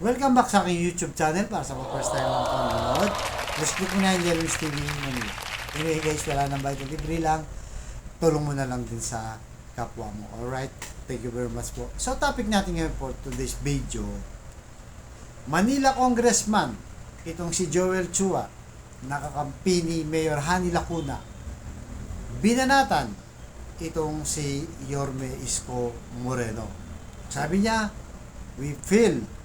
Welcome back sa aking YouTube channel para sa mga first time lang ito nanonood. Just click mo na yung Jeremy's TV Manila. Anyway guys, wala nang bayad na libre lang. Tulong mo na lang din sa kapwa mo. Alright? Thank you very much po. So topic natin ngayon for today's video. Manila Congressman, itong si Joel Chua, nakakampi ni Mayor Hani Lacuna. Binanatan itong si Yorme Isko Moreno. Sabi niya, we feel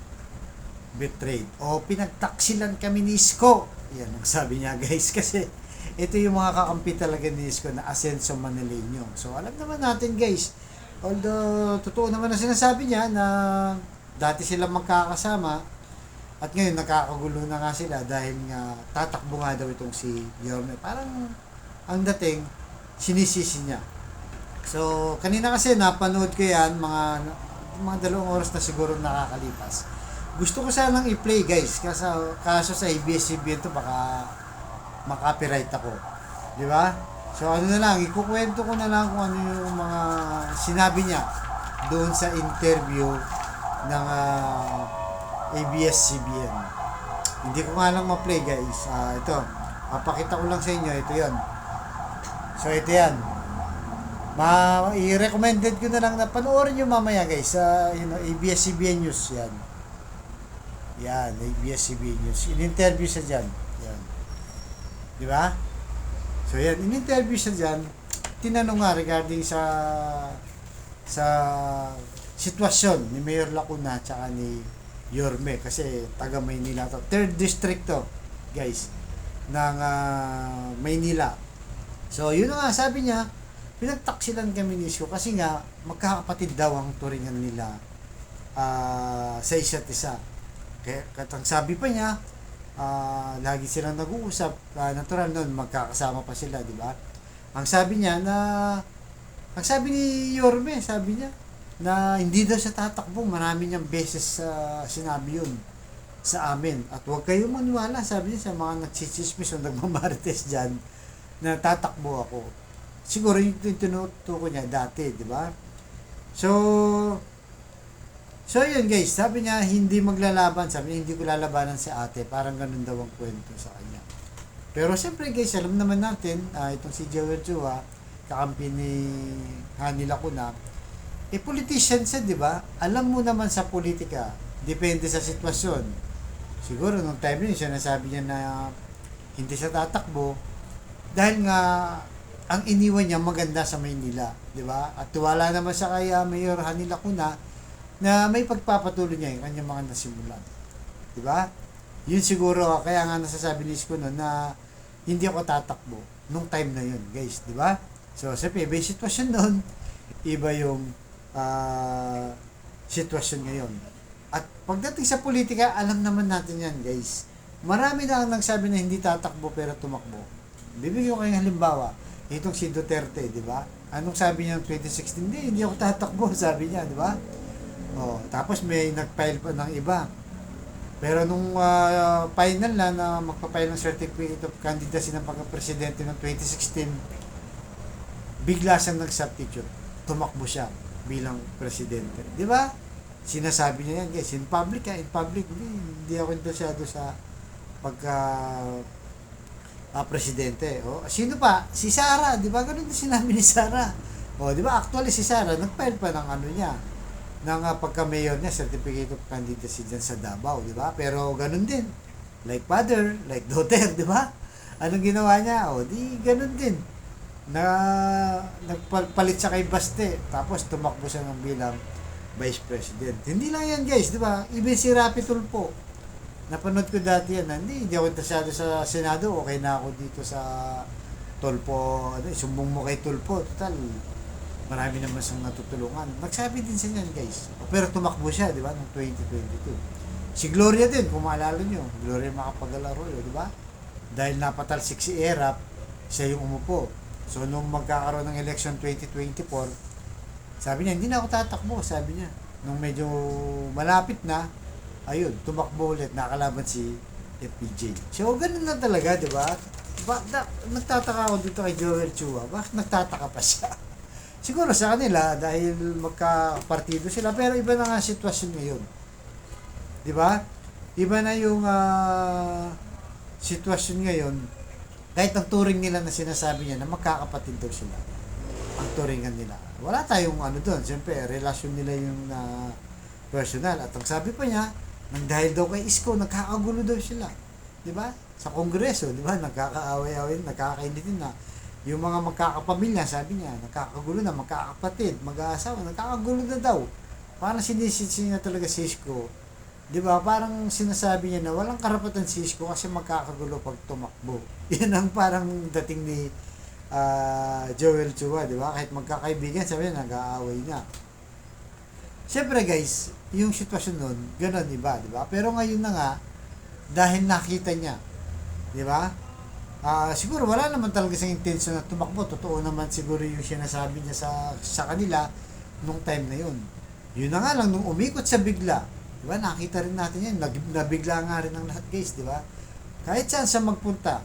betrayed o pinagtaksilan kami ni Isko. Yan ang sabi niya guys, kasi ito yung mga kakampi talaga ni Isko na Asenso Manileño. So alam naman natin guys, although totoo naman na sinasabi niya na dati sila magkakasama at ngayon nakakagulo na nga sila dahil nga tatakbo nga daw itong si Yorme. Parang ang dating sinisisi niya. So kanina kasi napanood ko yan, mga 2 oras na siguro nakakalipas. Gusto ko sanang i-play guys, kaso sa ABS-CBN to baka makopyright ako. Di ba? So ano na lang, ikukwento ko na lang kung ano yung mga sinabi niya doon sa interview ng ABS-CBN. Hindi ko nga lang ma-play guys. Ito, papakita ko lang sa inyo, ito yon. So ito yan. I-recommended ko na lang na panoorin nyo mamaya guys sa ABS-CBN News yan. Yan, ABS-CBN News. In-interview siya dyan. Yan. Di ba? So yan, in-interview siya dyan. Tinanong nga regarding sa sitwasyon ni Mayor Lacuna at ni Yorme. Kasi taga Maynila to. 3rd district to, guys, ng Maynila. So yun nga, sabi niya, pinagtaksilan kami ni Isko kasi nga magkakapatid daw ang turingan nila sa isa't isa. Kaya katang sabi pa niya, lagi silang nag-uusap, natural nun, magkakasama pa sila, di ba? Ang sabi niya ang sabi ni Yorme, sabi niya, na hindi daw siya tatakbo, marami niyang beses sinabi yun sa amin. At huwag kayong maniwala, sabi niya sa mga nagsisismis o nagmamarites dyan, na tatakbo ako. Siguro yung tinutuko niya dati, di ba? So yun guys, sabi niya hindi maglalaban, sabi niya hindi ko lalabanan si ate, parang ganun daw ang kwento sa kanya. Pero siyempre guys, alam naman natin, itong si Joel Chua, kakampi ni Hani Lacuna, politician siya, di ba? Alam mo naman sa politika, depende sa sitwasyon. Siguro nung time yun, siya nasabi niya na hindi siya tatakbo, dahil nga ang iniwan niya maganda sa Maynila, di ba? At tuwala naman sa kay Mayor Hani Lacuna na may pagpapatuloy niya yung kanyang mga nasimulan. Di ba? Yun siguro, kaya nga nasasabi ni Isko noon na hindi ako tatakbo nung time na yun, guys. Di ba? So, sa iba yung sitwasyon noon, iba yung sitwasyon ngayon. At pagdating sa politika, alam naman natin yan, guys. Marami na ang nagsabi na hindi tatakbo pero tumakbo. Bibigyan ko kayong halimbawa. Itong si Duterte, di ba? Anong sabi niya ng 2016? Hindi ako tatakbo, sabi niya, di ba? Oh, tapos may nag-file pa ng iba. Pero nung final na magpa-file ng certificate of candidacy ng pagka-presidente ng 2016, bigla siyang nag-substitute. Tumakbo siya bilang presidente. Di ba? Sinasabi niya yan, guys. In public, hindi ako interesado sa pagka presidente. Oh, sino pa? Si Sara, di ba? Ganun din sinabi ni Sara. Oh, di ba? Actually si Sara nag-file pa ng ano niya, ng pagka-mayor niya, certificate of candidacy dyan sa Davao, di ba? Pero ganun din. Like father, like daughter, di ba? Anong ginawa niya? O, di ganun din. Nagpalit siya kay Baste, tapos tumakbo siya ng bilang vice president. Hindi lang yan guys, di ba? Even si Rapi Tulfo, napanood ko dati yan, hindi ako interesado sa Senado, okay na ako dito sa Tulfo, sumbong mo kay Tulfo, total, marami naman siyang natutulungan. Nagsabi din siya yan guys. Pero tumakbo siya, di ba, noong 2022. Si Gloria din, kung maalala nyo, Gloria Macapagal-Arroyo, di ba? Dahil napatalsik si Erap, siya yung umupo. So, nung magkakaroon ng election 2024, sabi niya, hindi na ako tatakbo, sabi niya. Nung medyo malapit na, ayun, tumakbo ulit, nakalaban si FPJ. So, ganun na talaga, di ba? Nagtataka ako dito kay Joel Chua, bakit nagtataka pa siya? Siguro sa kanila, dahil magkapartido sila, pero iba na nga sitwasyon ngayon. 'Di ba? Iba na yung sitwasyon ngayon. Kahit ang turing nila na sinasabi niya na magkakapatid daw sila. Ang turingan nila. Wala tayong ano doon. Siyempre, relasyon nila yung personal. At ang sabi pa niya, nang dahil daw kay Isko, nagkakagulo daw sila. 'Di ba? Sa kongreso, 'di ba? Nagkakaaway-away, nagkakainitin na. Yung mga magkakapamilya, sabi niya, nagkakagulo na, magkakapatid, mag-aasawa, nagkakagulo na daw. Parang sinisisi niya talaga si Isko. 'Di ba? Parang sinasabi niya na walang karapatan si Isko kasi magkakagulo pag tumakbo. Yan ang parang dating ni Joel Chua, 'di ba? Kahit magkakaibigan, sabi niya, nag-aaway na. Siyempre guys, yung sitwasyon nun, gano'n, iba, di ba? Pero ngayon na nga, dahil nakita niya, di ba? Siguro wala naman talaga sa intention na tumakbo. Totoo naman siguro yung sinasabi niya sa kanila nung time na yun. Yun na nga lang, nung umikot sa bigla, di ba? Nakita rin natin yan, nabigla nga rin ang lahat guys, di ba? Kahit saan siya magpunta,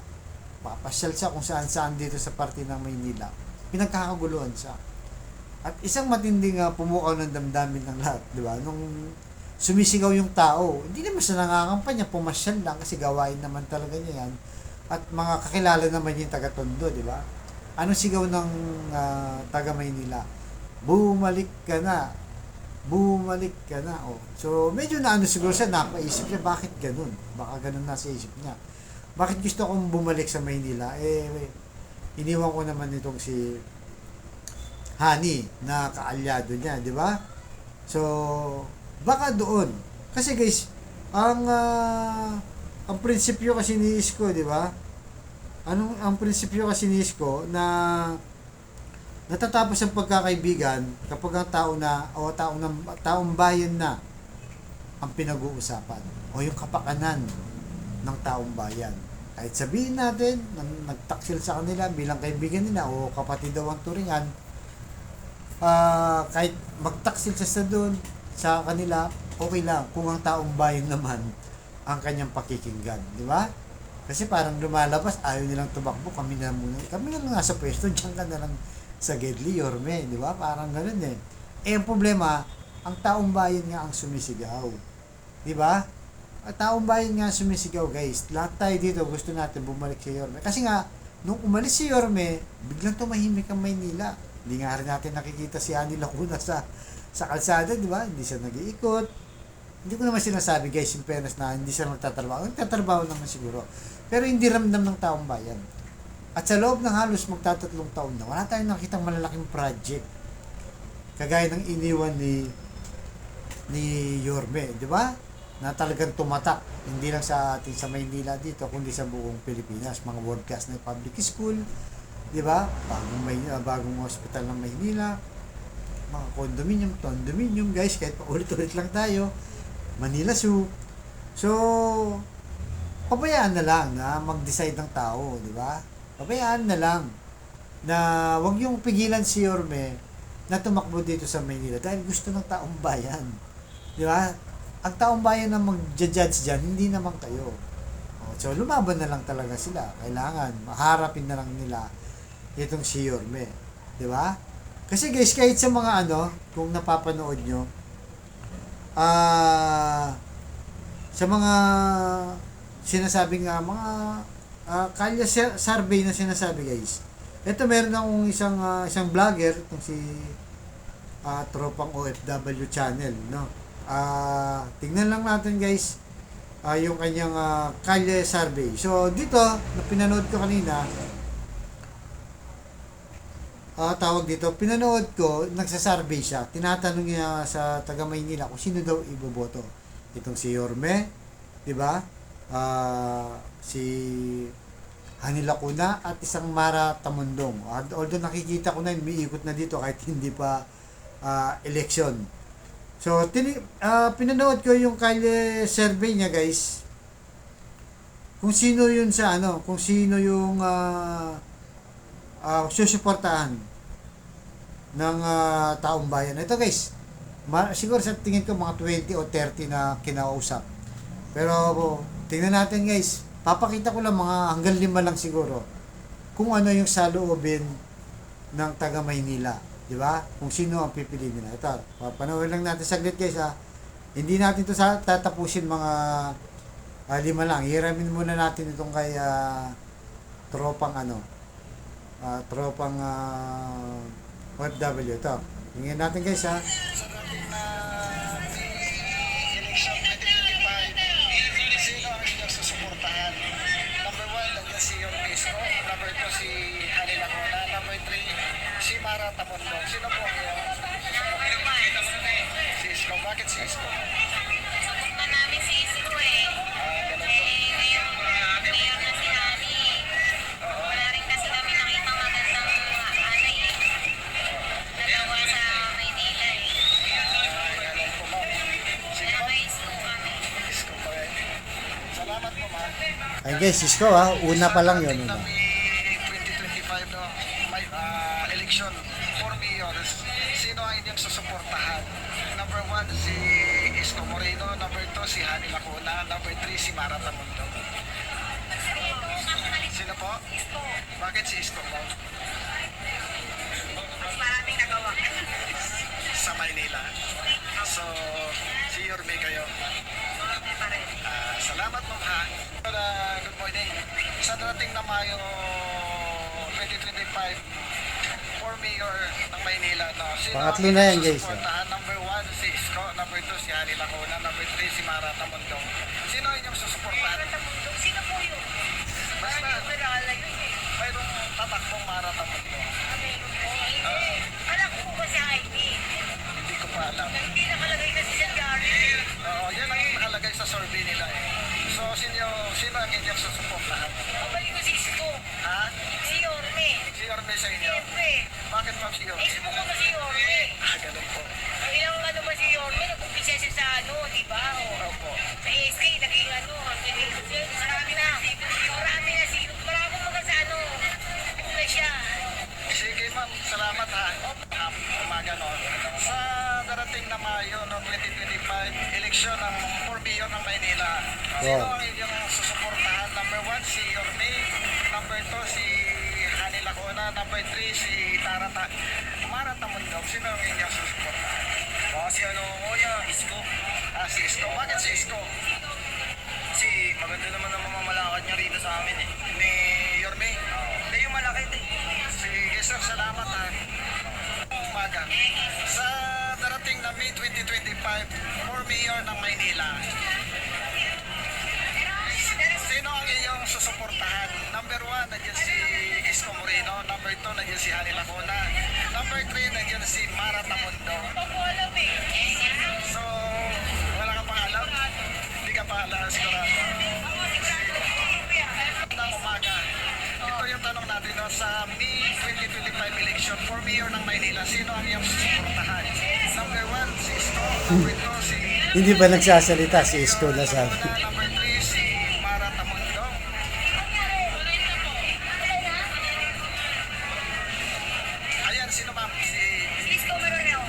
papasyal siya kung saan-saan dito sa parte ng Maynila, pinagkakaguluhan siya. At isang matinding pumukaw ng damdamin ng lahat, di ba? Nung sumisigaw yung tao, hindi naman siya nangangampanya, pumasyal lang kasi gawain naman talaga niya yan. At mga kakilala naman yung taga-Tondo, di ba? Anong sigaw ng taga Maynila? Bumalik ka na. Bumalik ka na. Oh. So, medyo na siguro siya, napaisip niya, bakit ganun? Baka ganun nasa isip niya. Bakit gusto kong bumalik sa Maynila? Iniwan ko naman itong si Hani na kaalyado niya, di ba? So, baka doon. Kasi guys, ang prinsipyo kasi ni Isko, di ba? Ang prinsipyo kasi ni Isko na natatapos ang pagkakaibigan kapag ang taong bayan na ang pinag-uusapan o yung kapakanan ng taong bayan. Kahit sabihin natin nagtaksil sa kanila bilang kaibigan nila o kapatid daw ang turingan, kahit magtaksil siya doon sa kanila, okay lang kung ang taong bayan naman ang kanyang pakikinggan, di ba? Kasi parang lumalabas, ayaw nilang tumakbo, kami na lang nasa pwesto, diyan ka na lang sa Gedli, Yorme, di ba? Parang ganoon eh. Ang problema, ang taong bayan nga ang sumisigaw, di ba? Ang taong bayan nga sumisigaw, guys. Lahat tayo dito gusto natin bumalik si Yorme. Kasi nga, nung umalis si Yorme, biglang tumahimik ang Maynila. Hindi nga rin natin nakikita si Ani Lacuna sa kalsada, di ba? Hindi siya nag-iikot. Hindi ko naman sinasabi, guys, in fairness na hindi siya magtatrabaho. Nagtatrabaho naman siguro. Pero hindi ramdam ng taong bayan. At sa loob ng halos magtatatlong taon na, wala tayong nakitang malalaking project. Kagaya ng iniwan ni Yorme, di ba? Na talagang tumatak. Hindi lang sa atin sa Maynila dito, kundi sa buong Pilipinas. Mga world class na public school, di ba? Bagong hospital ng Maynila, mga condominium, guys, kahit paulit-ulit lang tayo, Manila Zoo. So, pabayaan na lang na mag-decide ng tao, di ba? Pabayaan na lang na wag yung pigilan si Yorme na tumakbo dito sa Maynila dahil gusto ng taong bayan. Di ba? Ang taong bayan na mag-judge dyan, hindi naman kayo. So, lumaban na lang talaga sila. Kailangan, maharapin na lang nila itong si Yorme. Di ba? Kasi guys, kahit sa mga kung napapanood nyo, sa mga sinasabing mga kalya survey na sinasabi guys. Ito meron akong isang vlogger, itong si Tropang OFW channel, no? Tingnan lang natin guys yung kanyang kalya survey. So dito, na pinanood ko kanina, tawag dito, pinanood ko, nagsasurvey siya. Tinatanong niya sa taga Maynila kung sino daw iboboto. Itong si Yorme, di ba? Si Hani Lacuna at isang Mara Tamundong. Although nakikita ko na umiikot na dito kahit hindi pa election. So, pinanood ko yung kaya survey niya guys. Kung sino yun kung sino yung susuportahan ng taong bayan. Ito guys, siguro sa tingin ko mga 20 o 30 na kinausap. Pero tingnan natin guys, papakita ko lang mga hanggang 5 lang siguro kung ano yung saloobin ng taga Maynila, di ba? Kung sino ang pipiliin nila. Ito, panoorin lang natin saglit guys ha. Hindi natin to tatapusin mga 5 lang. Hiramin muna natin itong kay tropang tropang OFW ito. Tingnan natin guys ha. Sa dating na election 2025, sino ang inyong susuportahan? Number 1, nandiyan si Yorme Isko. Number 2, si Hani Lacona. Number 3, si Mara Tamundong. Sino po ang iyong si Isko? Bakit si Isko? Subukan namin si Isko eh. Ganun po. Ngayon, mayor na si Hani. Wala rin kasi kami nakitang magandang anay eh. Nagawa sa Maynila eh. Ganun po, ma'am. Sige, Kaya ma'am. may Isko kami. Isko pa rin. Salamat po, ma'am. Ay guys, Isko ha. Una pa lang yun. Sa Una. dating na 2025 no, may election for mayor, sino ang inyong susuportahan? Number 1, si Isko Moreno. Number 2, si Hani Lacona. Number 3, si Mara Tamundong. Sino po? Isko. Bakit si Isko po? Mas maraming nagawa. Sa Maynila. So, si Yorme kayo. Pa rin. Salamat ma'am ha. Good morning. Sa dating na Mayo 2025 for mayor ng Maynila. No? Sino Pangatlo ang na yan, guys. susuportahan? Number 1, si Isko. Number 2, si Hani Lacona. Number 3, si Mara Tamundong. Sino ang inyong susuportahan? Sino po yun? Basta, Wala yun eh. mayroong tatakbong Mara Tamundong. Meron po. Alam ko ba si Heidi? Hindi ko pa alam. Hindi nakalagay kasi sa diary. Yan ang nakalagay sa survey nila eh. So, sino ang inyong susuportahan? Babalik ko si Isko. Ha? Si Yorme. Si Yorme sa inyo? Siyempre. Bakit ma'am si Yorme? Isko ko ba si Yorme? Ganun po. Ang ilang ano ba si Yorme, nag-umpisa siya sa di ba? Opo. Sa ASK, naging marami na. Marami mga sa na siya. Sige ma'am, salamat ha. Umaga no. Sa darating na Mayo no, 2025, eleksyon ng for mayor ng Maynila. Sino Wow. ang inyong susuportahan? Number 1, si Yorme. Number 2, si Hani Lacona. Number 3, si Mara Tamundong. Sino ang inyong susuportahan? Si Isko. Si Isko. Bakit si Isko? Kasi maganda naman ang mamamalakad niya rito sa amin eh. Ni Yorme? Hindi yung malakit eh. Sige sir, salamat ha. Umaga. Sa darating na May 2025, for mayor ng Maynila, sino ang iyong susuportahan? Number 1, nandiyan si Isko Moreno. Number 2, nandiyan si Hani Lacona. Number 3, nandiyan si Mara Tamundong. Alam eh. So, wala ka pang alam? Hindi ka pa alam, sigurado. Ng umaga. Ito yung tanong natin no, sa May 2025 election for mayor ng Maynila. Sino ang iyong susuportahan? Number 1, si Isko. Number 2, si Hindi pa nagsasalita si Isko na sabi. Number 3, si Mara Tamundong. Ayan, sino ma'am? Isko meron niyo.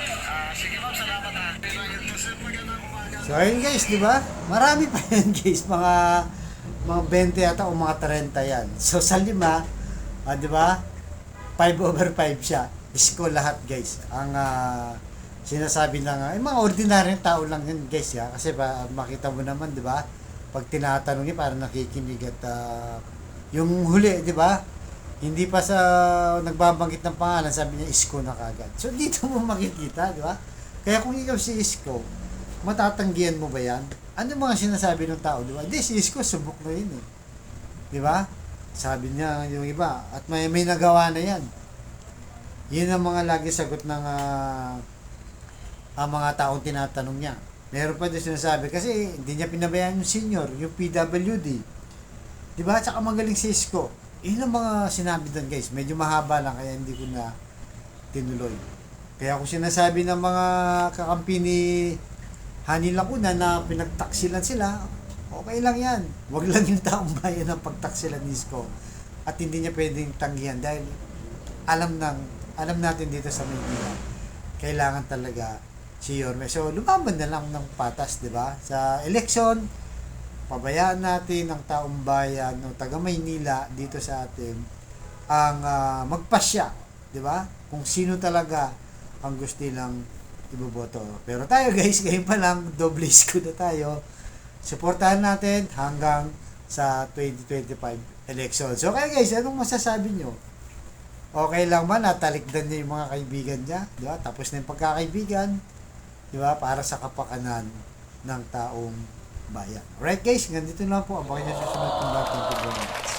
Sige ma'am, salamat ha. Sir, magandang umaga. So ayun guys, di ba? Marami pa yan guys, mga 20 yata o mga 30 yan. So sa 5, di ba? 5/5 siya. Isko lahat guys. Ang sinasabi na mga ordinaryong tao lang yun guys ya. Kasi makita mo naman, di ba? Pag tinatanong niya, parang nakikinig at yung huli, di ba? Hindi pa sa nagbabanggit ng pangalan, sabi niya Isko na kagad. So dito mo makikita, di ba? Kaya kung ikaw si Isko, matatanggihan mo ba yan? Ano mga sinasabi ng tao, di ba? Hindi, si Isko, subok na yun eh. Di ba? Sabi niya yung iba, at may nagawa na yan. Yun ang mga lagi sagot ng ang mga taong tinatanong niya. Meron pa din sinasabi, kasi hindi niya pinabayaan yung senior, yung PWD. Di ba? Tsaka magaling si Isko. Yun ang mga sinabi doon guys. Medyo mahaba lang, kaya hindi ko na tinuloy. Kaya kung sinasabi ng mga kakampi ni Hani Lacuna na pinagtaksilan sila, okay lang yan. Huwag lang yung taong bayan ang pagtaksilan ni Isko. At hindi niya pwedeng tanggihan dahil alam natin dito sa Maynila, kailangan talaga si Yorme. So, lumaban na lang ng patas, di ba? Sa election, pabayaan natin ang taong bayan o taga Maynila dito sa atin ang magpasya, di ba? Kung sino talaga ang gusto nilang iboboto. Pero tayo guys, ngayon pa lang, doble isko na tayo. Suportahan natin hanggang sa 2025 election. So kaya guys, anong masasabi nyo? Okay lang ba natalikdan niya yung mga kaibigan niya? Di ba? Tapos na yung pagkakaibigan, di ba? Para sa kapakanan ng taong bayan. Alright guys, ganito lang po. Abangan nyo sa susunod kong vlog. Thank you very much.